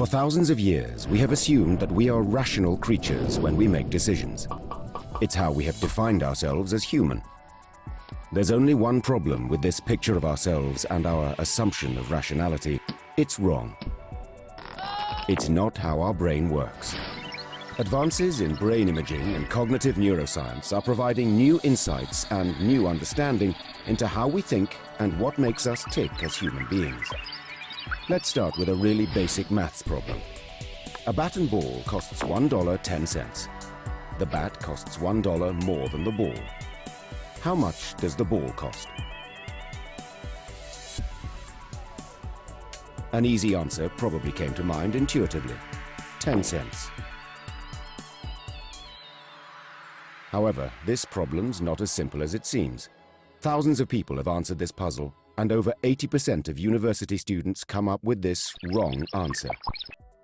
For thousands of years, we have assumed that we are rational creatures when we make decisions. It's how we have defined ourselves as human. There's only one problem with this picture of ourselves and our assumption of rationality. It's wrong. It's not how our brain works. Advances in brain imaging and cognitive neuroscience are providing new insights and new understanding into how we think and what makes us tick as human beings. Let's start with a really basic maths problem. A bat and ball costs $1.10. The bat costs $1 more than the ball. How much does the ball cost? An easy answer probably came to mind intuitively: 10 cents. However, this problem's not as simple as it seems. Thousands of people have answered this puzzle, and over 80% of university students come up with this wrong answer.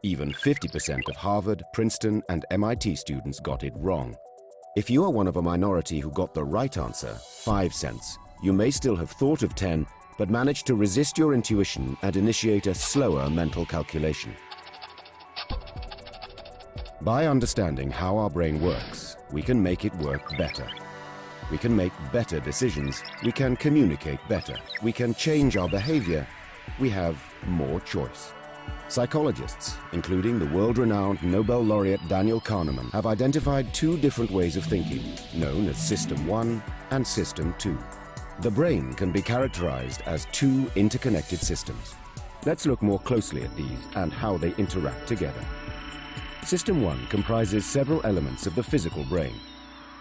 Even 50% of Harvard, Princeton, and MIT students got it wrong. If you are one of a minority who got the right answer, 5 cents, you may still have thought of 10, but managed to resist your intuition and initiate a slower mental calculation. By understanding how our brain works, we can make it work better. We can make better decisions. We can communicate better. We can change our behavior. We have more choice. Psychologists, including the world-renowned Nobel laureate Daniel Kahneman, have identified two different ways of thinking, known as System 1 and System 2. The brain can be characterized as two interconnected systems. Let's look more closely at these and how they interact together. System 1 comprises several elements of the physical brain.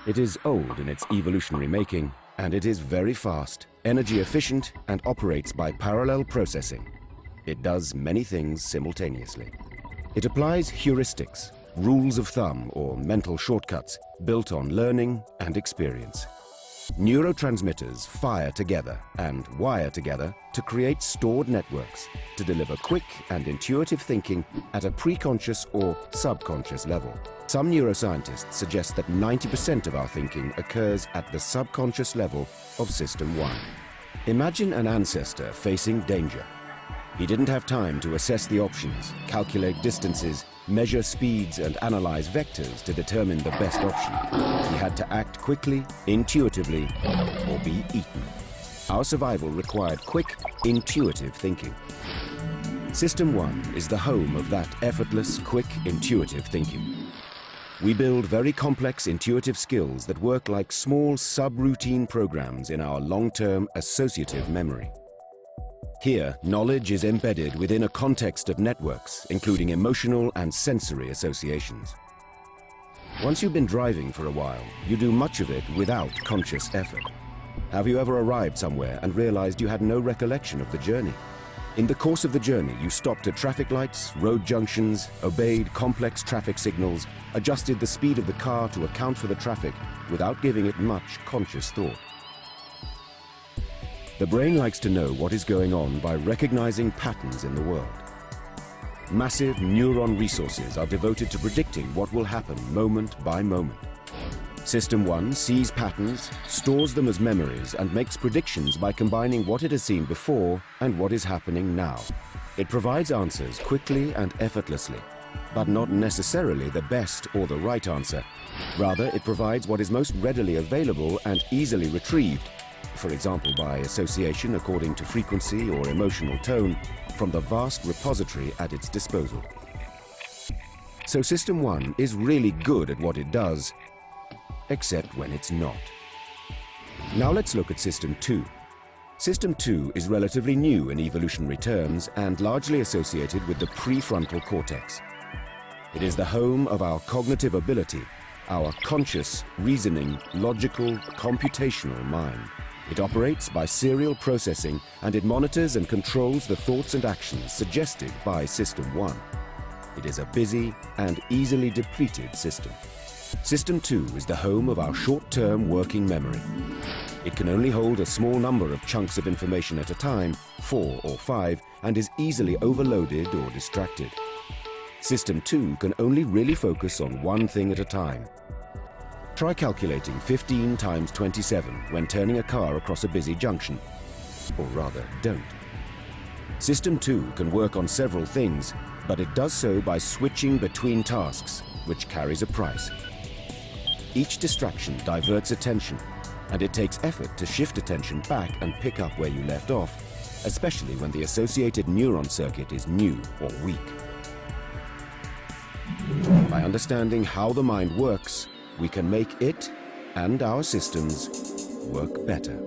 It is old in its evolutionary making, and it is very fast, energy efficient, and operates by parallel processing. It does many things simultaneously. It applies heuristics, rules of thumb or mental shortcuts built on learning and experience. Neurotransmitters fire together and wire together to create stored networks to deliver quick and intuitive thinking at a preconscious or subconscious level. Some neuroscientists suggest that 90% of our thinking occurs at the subconscious level of System 1. Imagine an ancestor facing danger. He didn't have time to assess the options, calculate distances, measure speeds, and analyze vectors to determine the best option. He had to act quickly, intuitively, or be eaten. Our survival required quick, intuitive thinking. System 1 is the home of that effortless, quick, intuitive thinking. We build very complex intuitive skills that work like small subroutine programs in our long-term associative memory. Here, knowledge is embedded within a context of networks, including emotional and sensory associations. Once you've been driving for a while, you do much of it without conscious effort. Have you ever arrived somewhere and realized you had no recollection of the journey? In the course of the journey, you stopped at traffic lights, road junctions, obeyed complex traffic signals, adjusted the speed of the car to account for the traffic without giving it much conscious thought. The brain likes to know what is going on by recognizing patterns in the world. Massive neuron resources are devoted to predicting what will happen moment by moment. System 1 sees patterns, stores them as memories, and makes predictions by combining what it has seen before and what is happening now. It provides answers quickly and effortlessly, but not necessarily the best or the right answer. Rather, it provides what is most readily available and easily retrieved, for example by association according to frequency or emotional tone, from the vast repository at its disposal. So System 1 is really good at what it does, except when it's not. Now let's look at System 2. System 2 is relatively new in evolutionary terms and largely associated with the prefrontal cortex. It is the home of our cognitive ability, our conscious, reasoning, logical, computational mind. It operates by serial processing, and it monitors and controls the thoughts and actions suggested by System 1. It is a busy and easily depleted system. System 2 is the home of our short-term working memory. It can only hold a small number of chunks of information at a time, 4 or 5, and is easily overloaded or distracted. System 2 can only really focus on one thing at a time. Try calculating 15 times 27 when turning a car across a busy junction. Or rather, don't. System 2 can work on several things, but it does so by switching between tasks, which carries a price. Each distraction diverts attention, and it takes effort to shift attention back and pick up where you left off, especially when the associated neuron circuit is new or weak. By understanding how the mind works, we can make it and our systems work better.